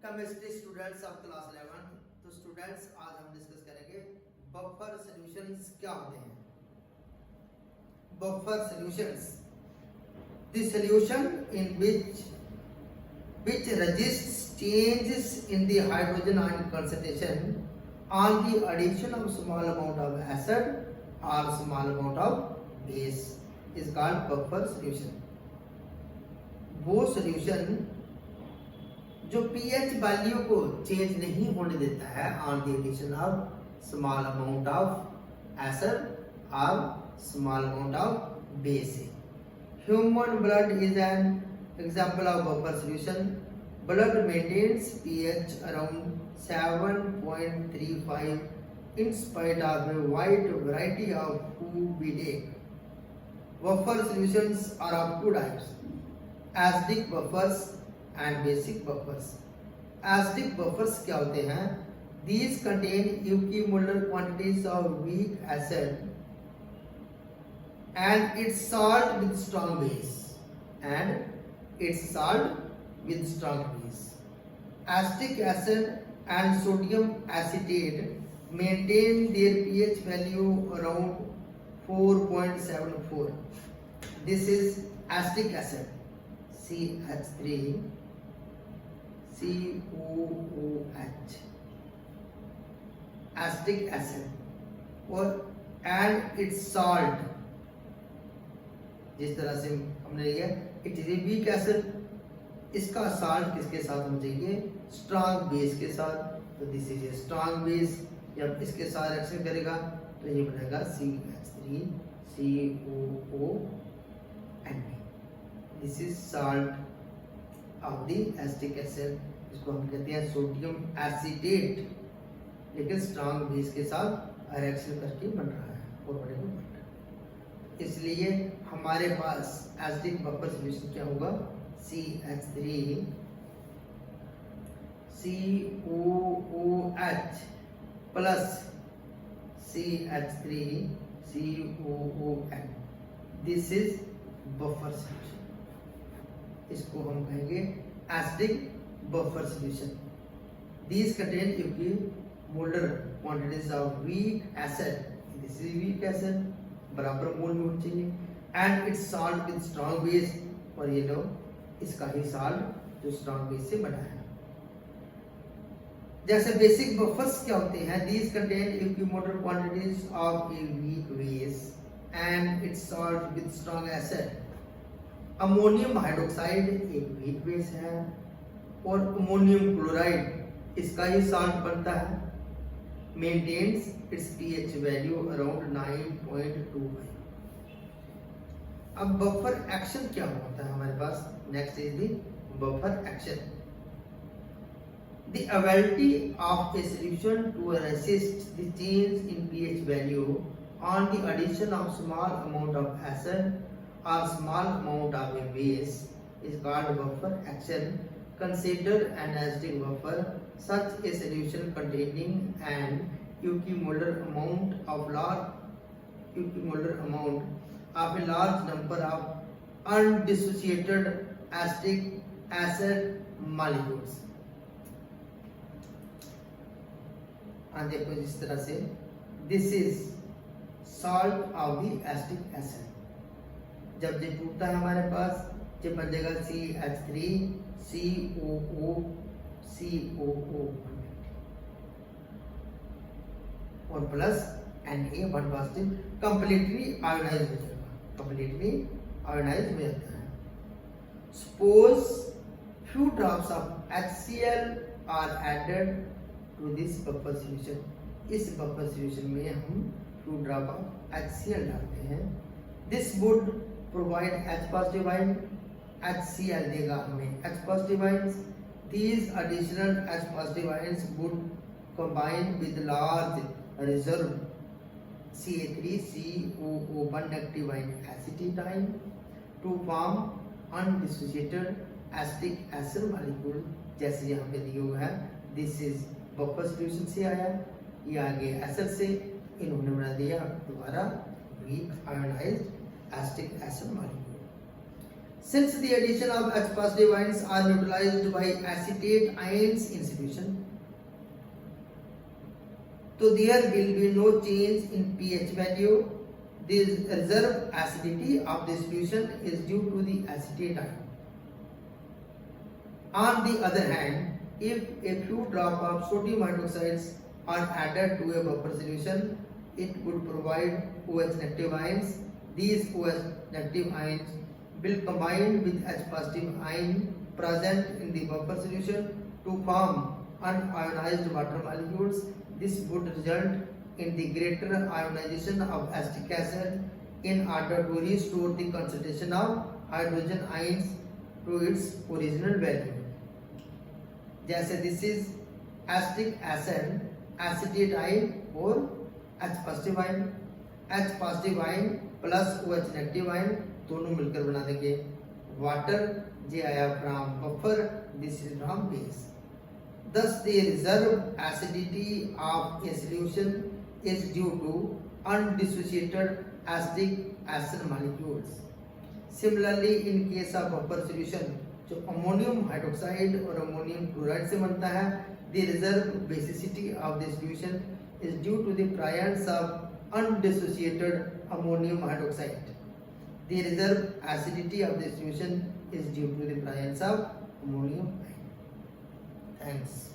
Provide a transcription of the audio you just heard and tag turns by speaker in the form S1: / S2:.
S1: Chemistry students of class 11। तो students आज हम डिस्कस करेंगे बफर सॉल्यूशंस क्या होते हैं। Buffer solutions, the solution in which resists changes in the hydrogen ion concentration on the addition of small amount of acid or small amount of base is called buffer solution। वो solution जो pH value को change नहीं होने देता है on the addition of small amount of acid और small amount of base. Human blood is an example of buffer solution. Blood maintains pH around 7.35 in spite of a wide variety of food we take। Buffer solutions are of two types: acidic buffers and basic buffers। acidic buffers क्या होते हैं? These contain equimolar quantities of weak acid and its salt with strong base Acetic acid and sodium acetate maintain their pH value around 4.74। This is acetic acid, CH3 COOH, acetic acid। और and its salt, जिस तरह से हमने लिया it is a weak acid, इसका salt किसके साथ होना चाहिए? स्ट्रॉन्ग बेस के साथ। तो this is a strong base. जब इसके साथ रिएक्शन करेगा तो ये बनेगा CH3 COON। This is salt of the acetic acid, इसको हम कहते हैं सोडियम एसीटेट, लेकिन स्ट्रॉन्ग बेस के साथ रिएक्शन करके बन रहा है और बड़े बन रहा है। इसलिए हमारे पास एसिडिक बफर सॉल्यूशन क्या होगा? CH3 COOH plus CH3 COON। This is buffer solution. इसको हम कहेंगे acidic buffer solution. These contain equimolar quantities of weak acid, this is weak acid, बराबर मोल में होना चाहिए, and it's salt with strong base, और ये लो इसका ही सॉल्ट जो स्ट्रॉन्ग बेस से बना है। जैसे बेसिक बफर्स क्या होते हैं? These contain equimolar quantities of a weak base and its salt with strong acid। Ammonium hydroxide एक वीक बेस है और अमोनियम क्लोराइड इसका ही सॉल्ट बनता है। Maintains its pH value around 9.25। अब बफर एक्शन क्या होता है हमारे पास? Next is the buffer action. The ability of a solution to resist the change in pH value on the addition of small amount of acid or small amount of a base is called buffer action। Consider an acidic buffer, such a solution containing an equimolar amount of a large number of undissociated acetic acid molecules। देखो इस तरह से this is salt of the acetic acid। जब ये टूटता है हमारे पास जब बन जाएगा CH3 COO और plus Na1 positive, completely ionise हो जाएगा, कंप्लीटली आयोनाइज हो जाता है। Suppose few drops of HCl are added to this buffer solution. इस बफर सॉल्यूशन में हम फ्यू ड्रॉप ऑफ HCl डालते हैं। This would provide H positive ion, HCl देगा हमें H positive ions। These additional H positive ions would combine with large reserve Ca3COO1 negative ion acetate ion to form undissociated acetic acid molecule। जैसे यहाँ पे दिया हुआ है, this is buffer solution से आया, ये आगे एसिड से, इन्होंने बना दिया दोबारा weak ionized acetic acid molecule। Since the addition of H positive ions are neutralized by acetate ions in solution, so there will be no change in pH value. The reserve acidity of the solution is due to the acetate ion. On the other hand, if a few drops of sodium hydroxides are added to a buffer solution, it would provide OH negative ions. These OH negative ions will combine with H positive ion present in the buffer solution to form unionized water molecules. This would result in the greater ionization of acetic acid in order to restore the concentration of hydrogen ions to its original value. जैसे this is acetic acid, acetate ion और H positive ion. H positive ion plus OH negative ion दोनों मिलकर बना देंगे water. जे आया from buffer, this is from base. Thus the reserve acidity of a solution is due to undissociated acetic acid molecules. Similarly, in case of buffer solution, जो ammonium hydroxide और ammonium chloride से बनता है, the reserve basicity of the solution is due to the prions of undissociated ammonium hydroxide. The reserve acidity of the solution is due to the prions of ammonium ion. Thanks.